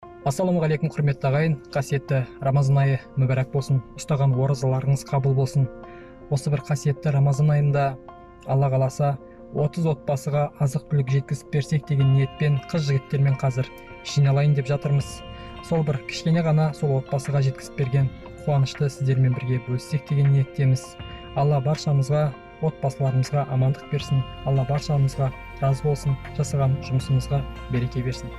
Ассалаумағалейкум, құрметті ағайын, қасиетті Рамазан айы мүбәрәк болсын, ұстаған оразаларыңыз қабыл болсын. Осы бір қасиетті Рамазан айында Алла қаласа 30 отбасыға азық-түлік жеткізіп берсек деген ниетпен қыз-жігіттермен қазір жиналайын деп жатырмыз. Сол бір кішкене ғана сол отбасыға жеткізіп берген қуанышты сіздермен бірге бөліссек деген ниеттеміз. Алла баршамызға, отбасыларымызға амандық берсін. Алла баршамызға разы болсын, жасаған жұмысымызға береке берсін.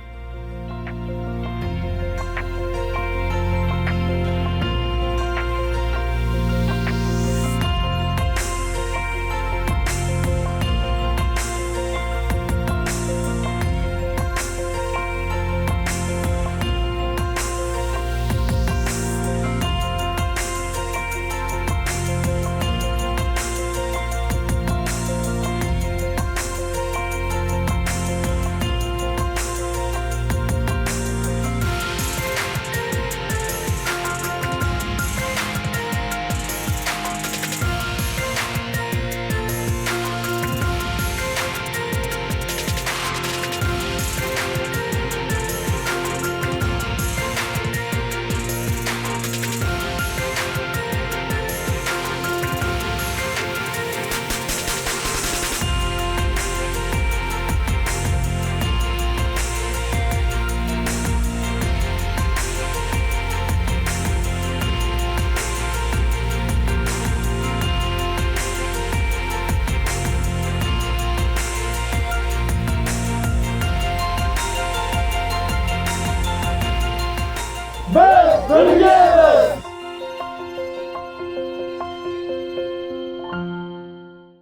Biz birga